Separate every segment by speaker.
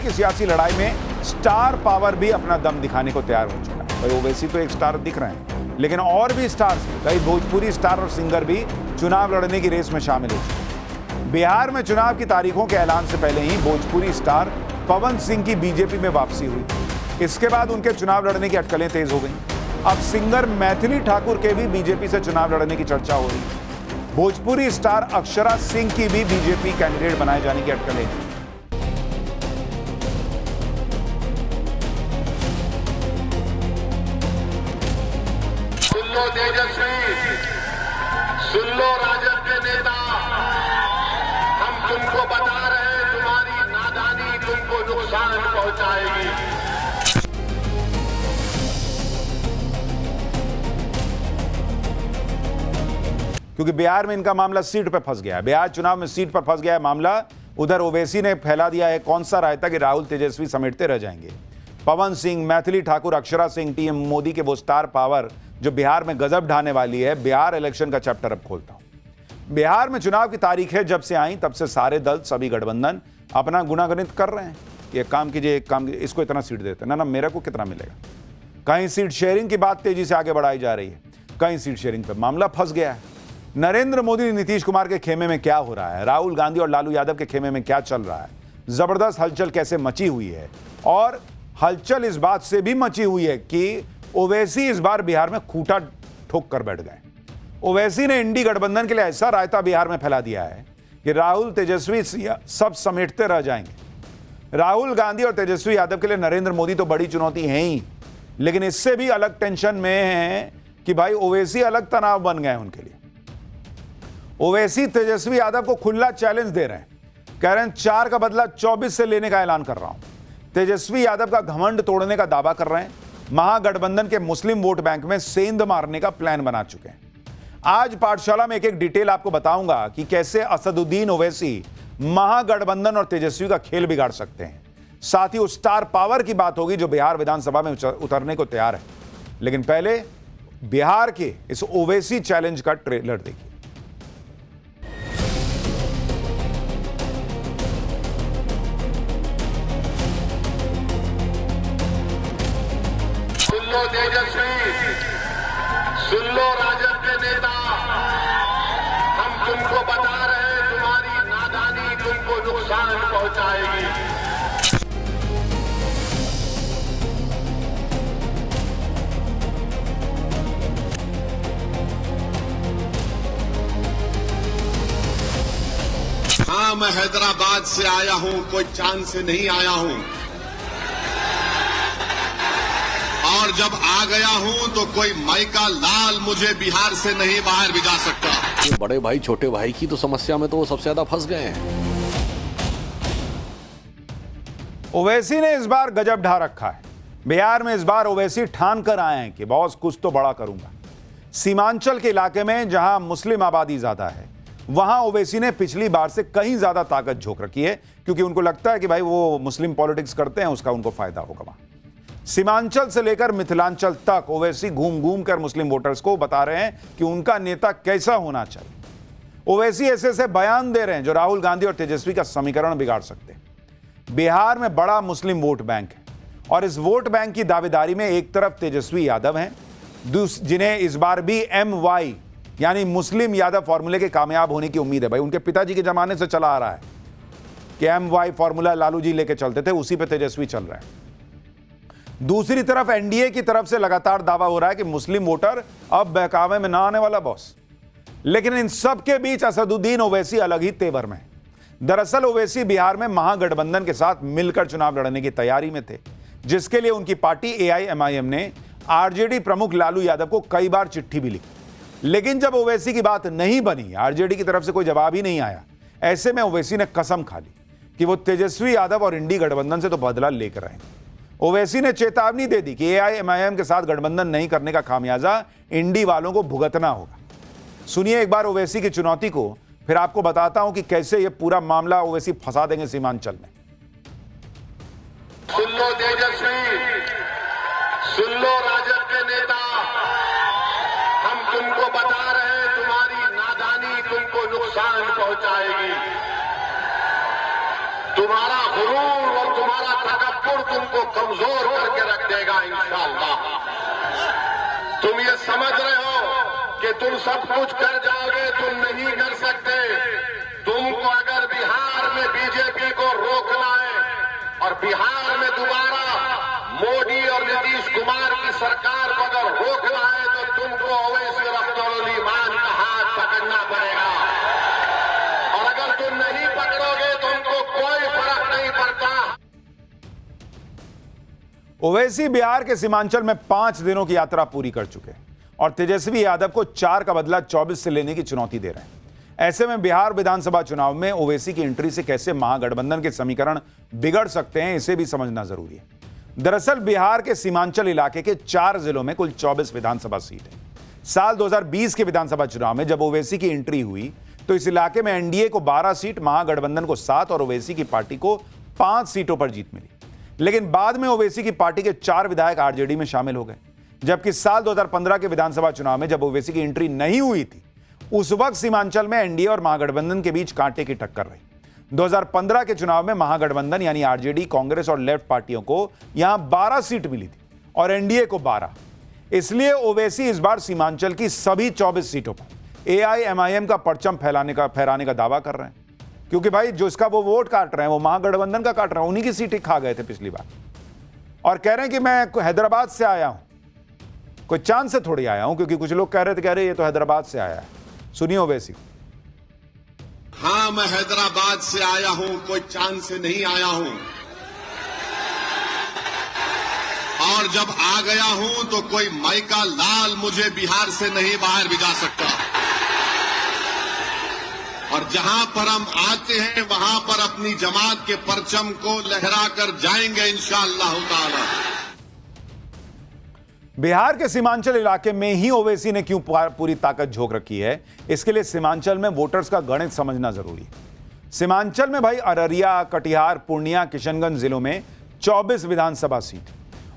Speaker 1: की सियासी लड़ाई में स्टार पावर भी अपना दम दिखाने को तैयार हो चुका है। भाई ओवैसी तो एक स्टार दिख रहे हैं, लेकिन और भी स्टार्स, कई भोजपुरी स्टार और सिंगर भी चुनाव लड़ने की रेस में शामिल हो चुके हैं। बिहार में चुनाव की तारीखों के ऐलान से पहले ही भोजपुरी स्टार पवन सिंह की बीजेपी में वापसी हुई। इसके बाद उनके चुनाव लड़ने की अटकलें तेज हो गई। अब सिंगर मैथिली ठाकुर के भी बीजेपी से चुनाव लड़ने की चर्चा हो रही है। भोजपुरी स्टार अक्षरा सिंह की भी बीजेपी कैंडिडेट बनाए जाने की अटकलें हैं।
Speaker 2: सुन लो तेजस्वी, सुन लो राजद के नेता, हम तुमको बता रहे हैं तुम्हारी नादानी तुमको नुकसान पहुंचाएगी।
Speaker 1: क्योंकि बिहार में इनका मामला सीट पर फंस गया है, बिहार चुनाव में सीट पर फंस गया है मामला। उधर ओवैसी ने फैला दिया है कौन सा रायता कि राहुल तेजस्वी समेटते रह जाएंगे। पवन सिंह, मैथिली ठाकुर, अक्षरा सिंह, टीएम मोदी के वो स्टार पावर जो बिहार में गजब ढाने वाली है। बिहार इलेक्शन का चैप्टर अब खोलता हूं। बिहार में चुनाव की तारीखें जब से आई तब से सारे दल, सभी गठबंधन अपना गुनागणित कर रहे हैं। ये काम कीजिए, एक काम कीजिए, इसको इतना सीट देते ना मेरे को कितना मिलेगा। कहीं सीट शेयरिंग की बात तेजी से आगे बढ़ाई जा रही है, कहीं सीट शेयरिंग पर मामला फंस गया है। नरेंद्र मोदी, नीतीश कुमार के खेमे में क्या हो रहा है, राहुल गांधी और लालू यादव के खेमे में क्या चल रहा है, जबरदस्त हलचल कैसे मची हुई है। और हलचल इस बात से भी मची हुई है कि ओवैसी इस बार बिहार में खूंटा ठोक कर बैठ गए। ओवैसी ने इंडी गठबंधन के लिए ऐसा रायता बिहार में फैला दिया है कि राहुल तेजस्वी सब समेटते रह जाएंगे। राहुल गांधी और तेजस्वी यादव के लिए नरेंद्र मोदी तो बड़ी चुनौती है ही, लेकिन इससे भी अलग टेंशन में है कि भाई ओवैसी अलग तनाव बन गए उनके लिए। ओवैसी तेजस्वी यादव को खुला चैलेंज दे रहे हैं, कह रहे हैं 4 का बदला 24 से लेने का ऐलान कर रहा हूं। तेजस्वी यादव का घमंड तोड़ने का दावा कर रहे हैं। महागठबंधन के मुस्लिम वोट बैंक में सेंध मारने का प्लान बना चुके हैं। आज पाठशाला में एक डिटेल आपको बताऊंगा कि कैसे असदुद्दीन ओवैसी महागठबंधन और तेजस्वी का खेल बिगाड़ सकते हैं। साथ ही उस स्टार पावर की बात होगी जो बिहार विधानसभा में उतरने को तैयार है। लेकिन पहले बिहार के इस ओवैसी चैलेंज का ट्रेलर देखिए।
Speaker 2: सुन लो तेजस्वी, सुन लो राजद के नेता, हम तुमको बता रहे हैं तुम्हारी नादानी तुमको नुकसान पहुंचाएगी। हाँ, मैं हैदराबाद से आया हूं, कोई चांद से नहीं आया हूं। और जब आ गया हूं तो कोई माइका लाल मुझे बिहार से नहीं बाहर भिजा सकता।
Speaker 3: ये बड़े भाई छोटे भाई की तो समस्या में तो वो सबसे ज्यादा फंस गए हैं।
Speaker 1: ओवैसी ने इस बार गजब ढा रखा है। बिहार में इस बार ओवैसी ठान कर आए हैं कि बॉस कुछ तो बड़ा करूंगा। सीमांचल के इलाके में जहां मुस्लिम आबादी ज्यादा है, वहां ओवैसी ने पिछली बार से कहीं ज्यादा ताकत झोंक रखी है, क्योंकि उनको लगता है कि भाई वो मुस्लिम पॉलिटिक्स करते हैं, उसका उनको फायदा होगा। वहां सीमांचल से लेकर मिथिलांचल तक ओवैसी घूम घूम कर मुस्लिम वोटर्स को बता रहे हैं कि उनका नेता कैसा होना चाहिए। ओवैसी ऐसे ऐसे बयान दे रहे हैं जो राहुल गांधी और तेजस्वी का समीकरण बिगाड़ सकते हैं। बिहार में बड़ा मुस्लिम वोट बैंक है और इस वोट बैंक की दावेदारी में एक तरफ तेजस्वी यादव हैं, जिन्हें इस बार भी MY यानी मुस्लिम यादव फॉर्मूले के कामयाब होने की उम्मीद है। भाई उनके पिताजी के जमाने से चला आ रहा है कि MY फॉर्मूला लालू जी लेके चलते थे, उसी पे तेजस्वी चल रहा है। दूसरी तरफ NDA की तरफ से लगातार दावा हो रहा है कि मुस्लिम वोटर अब बहकावे में ना आने वाला बॉस। लेकिन इन सब के बीच असदुद्दीन ओवैसी अलग ही तेवर में। दरअसल ओवैसी बिहार में महागठबंधन के साथ मिलकर चुनाव लड़ने की तैयारी में थे, जिसके लिए उनकी पार्टी AIMIM ने RJD प्रमुख लालू यादव को कई बार चिट्ठी भी लिखी। लेकिन जब ओवैसी की बात नहीं बनी, RJD की तरफ से कोई जवाब ही नहीं आया, ऐसे में ओवैसी ने कसम खा ली कि वो तेजस्वी यादव और इंडी गठबंधन से तो बदला लेकर आएंगे। ओवैसी ने चेतावनी दे दी कि AIMIM के साथ गठबंधन नहीं करने का खामियाजा इंडी वालों को भुगतना होगा। सुनिए एक बार ओवैसी की चुनौती को, फिर आपको बताता हूं कि कैसे यह पूरा मामला ओवैसी फंसा देंगे सीमांचल में।
Speaker 2: सुन लो तेजस्वी, सुन लो राजद के नेता, हम तुमको बता रहे हैं तुम्हारी नादानी तुमको नुकसान पहुंचाएगी। तुम्हारा गुरूर और तुम्हारा इंशाअल्लाह। तुम ये समझ रहे हो कि तुम सब कुछ कर जाओगे, तुम नहीं कर सकते। तुमको अगर बिहार में बीजेपी को रोकना है और बिहार में दोबारा मोदी और नीतीश कुमार की सरकार को अगर रोकना है तो तुमको ओवैसी और अख्तरुल ईमान का हाथ पकड़ना पड़ेगा। और अगर तुम नहीं पकड़ोगे तो उनको कोई फर्क नहीं पड़ता।
Speaker 1: ओवैसी बिहार के सीमांचल में 5 दिनों की यात्रा पूरी कर चुके हैं और तेजस्वी यादव को 4 का बदला 24 से लेने की चुनौती दे रहे हैं। ऐसे में बिहार विधानसभा चुनाव में ओवैसी की एंट्री से कैसे महागठबंधन के समीकरण बिगड़ सकते हैं, इसे भी समझना जरूरी है। दरअसल बिहार के सीमांचल इलाके के 4 जिलों में कुल 24 विधानसभा सीट है। साल 2020 के विधानसभा चुनाव में जब ओवैसी की एंट्री हुई तो इस इलाके में एनडीए को 12 सीट, महागठबंधन को 7 और ओवैसी की पार्टी को 5 सीटों पर जीत मिली। लेकिन बाद में ओवैसी की पार्टी के 4 विधायक आरजेडी में शामिल हो गए। जबकि साल 2015 के विधानसभा चुनाव में जब ओवैसी की एंट्री नहीं हुई थी, उस वक्त सीमांचल में एनडीए और महागठबंधन के बीच कांटे की टक्कर रही। 2015 के चुनाव में महागठबंधन यानी आरजेडी, कांग्रेस और लेफ्ट पार्टियों को यहां 12 सीट मिली थी और एनडीए को 12। इसलिए ओवैसी इस बार सीमांचल की सभी 24 सीटों पर एआईएमआईएम का परचम फहराने का दावा कर रहे हैं, क्योंकि भाई जो इसका वो वोट काट रहे हैं वो महागठबंधन का काट रहे हैं। उन्हीं की सीटें खा गए थे पिछली बार और कह रहे हैं कि मैं हैदराबाद से आया हूं, कोई चांद से थोड़ी आया हूं, क्योंकि कुछ लोग कह रहे थे ये तो हैदराबाद से आया है। सुनिए ओवैसी।
Speaker 2: हाँ, मैं हैदराबाद से आया हूं, कोई चांद से नहीं आया हूं। और जब आ गया हूं तो कोई माइका लाल मुझे बिहार से नहीं बाहर भिजा सकता। और जहां पर हम आते हैं वहां पर अपनी जमात के परचम को लहराकर जाएंगे इंशाअल्लाह ताला।
Speaker 1: बिहार के सीमांचल इलाके में ही ओवैसी ने क्यों पूरी ताकत झोंक रखी है, इसके लिए सीमांचल में वोटर्स का गणित समझना जरूरी है। सीमांचल में भाई अररिया, कटिहार, पूर्णिया, किशनगंज जिलों में 24 विधानसभा सीट।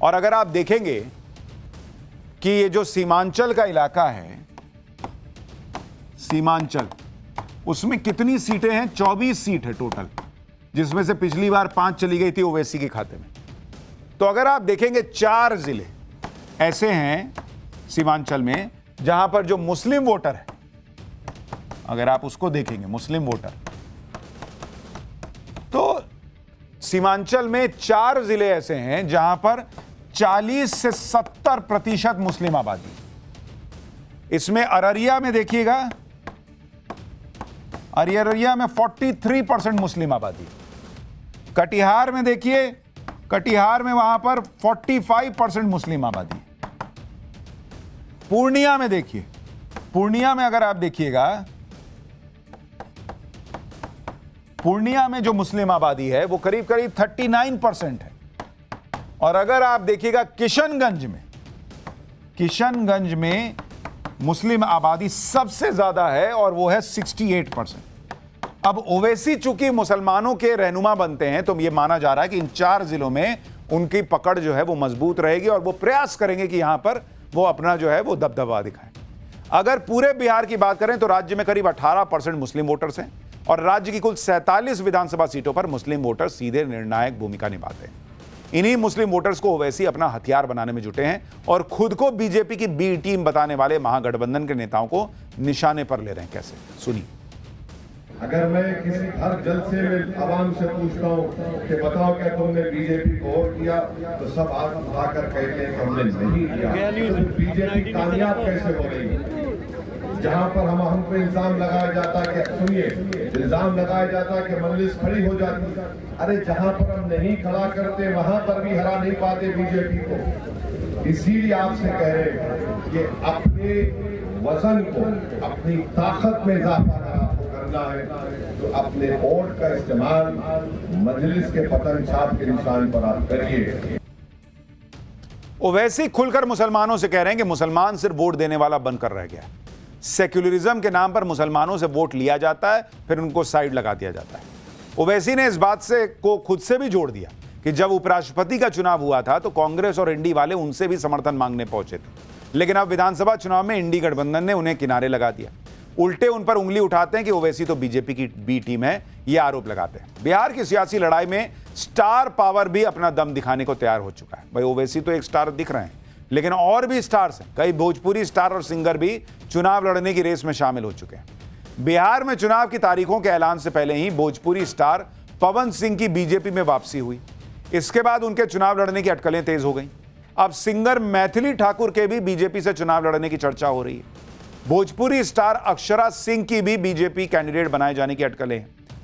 Speaker 1: और अगर आप देखेंगे कि ये जो सीमांचल का इलाका है, सीमांचल, उसमें कितनी सीटें हैं? 24 सीट है टोटल, जिसमें से पिछली बार 5 चली गई थी ओवैसी के खाते में। तो अगर आप देखेंगे 4 जिले ऐसे हैं सीमांचल में जहां पर जो मुस्लिम वोटर है, अगर आप उसको देखेंगे मुस्लिम वोटर, तो सीमांचल में 4 जिले ऐसे हैं जहां पर 40 से 70% मुस्लिम आबादी। इसमें अररिया में देखिएगा, अररिया में 43% मुस्लिम आबादी। कटिहार में देखिए, कटिहार में वहां पर 45% मुस्लिम आबादी। पूर्णिया में देखिए, पूर्णिया में अगर आप देखिएगा, पूर्णिया में जो मुस्लिम आबादी है वो करीब करीब 39% है। और अगर आप देखिएगा किशनगंज में, किशनगंज में मुस्लिम आबादी सबसे ज्यादा है और वो है 68%। अब ओवैसी चूंकि मुसलमानों के रहनुमा बनते हैं तो ये माना जा रहा है कि इन 4 जिलों में उनकी पकड़ जो है वो मजबूत रहेगी और वो प्रयास करेंगे कि यहां पर वो अपना जो है वो दबदबा दिखाएं। अगर पूरे बिहार की बात करें तो राज्य में करीब 18% मुस्लिम वोटर्स हैं और राज्य की कुल 47 विधानसभा सीटों पर मुस्लिम वोटर सीधे निर्णायक भूमिका निभाते हैं। इन्हीं मुस्लिम वोटर्स को ओवैसी अपना हथियार बनाने में जुटे हैं और खुद को बीजेपी की बी टीम बताने वाले महागठबंधन के नेताओं को निशाने पर ले रहे हैं। कैसे, सुनिए।
Speaker 4: अगर मैं किसी हर जलसे में आवाम से पूछता हूँ कि बताओ क्या तुमने बीजेपी को वोट किया, तो सब हाथ उठाकर कहते हैं कि हमने नहीं किया। तो बीजेपी कामयाब कैसे हो गई? जहाँ पर हम पे इल्जाम लगाया जाता कि सुनिए, इल्जाम लगाया जाता कि मजलिस खड़ी हो जाती। अरे जहाँ पर हम नहीं खड़ा करते वहां पर भी हरा नहीं पाते बीजेपी को। इसीलिए आपसे कह रहे हैं कि अपने वजन को, अपनी ताकत में इजाफा है तो अपने वोट का इस्तेमाल मजलिस के पतन छाप के निशान पर आप करिए।
Speaker 1: ओवैसी खुलकर मुसलमानों से कह रहे हैं कि मुसलमान सिर्फ वोट देने वाला बनकर रह गया। सेक्युलरिज्म के नाम पर मुसलमानों से वोट लिया जाता है, फिर उनको साइड लगा दिया जाता है। ओवैसी ने इस बात से को खुद से भी जोड़ दिया कि जब उपराष्ट्रपति का चुनाव हुआ था तो कांग्रेस और इंडी वाले उनसे भी समर्थन मांगने पहुंचे थे, लेकिन अब विधानसभा चुनाव में इंडी गठबंधन ने उन्हें किनारे लगा दिया। उल्टे उन पर उंगली उठाते हैं कि ओवैसी तो बीजेपी की बी टीम है, ये आरोप लगाते हैं। बिहार की सियासी लड़ाई में स्टार पावर भी अपना दम दिखाने को तैयार हो चुका है। भाई ओवैसी तो एक स्टार दिख रहे हैं, लेकिन और भी स्टार्स हैं। कई भोजपुरी स्टार और सिंगर भी चुनाव लड़ने की रेस में शामिल हो चुके हैं। बिहार में चुनाव की तारीखों के ऐलान से पहले ही भोजपुरी स्टार पवन सिंह की बीजेपी में वापसी हुई। इसके बाद उनके चुनाव लड़ने की अटकलें तेज हो गई। अब सिंगर मैथिली ठाकुर के भी बीजेपी से चुनाव लड़ने की चर्चा हो रही है। भोजपुरी स्टार अक्षरा सिंह की भी बीजेपी कैंडिडेट बनाए जाने की अटकलें हैं।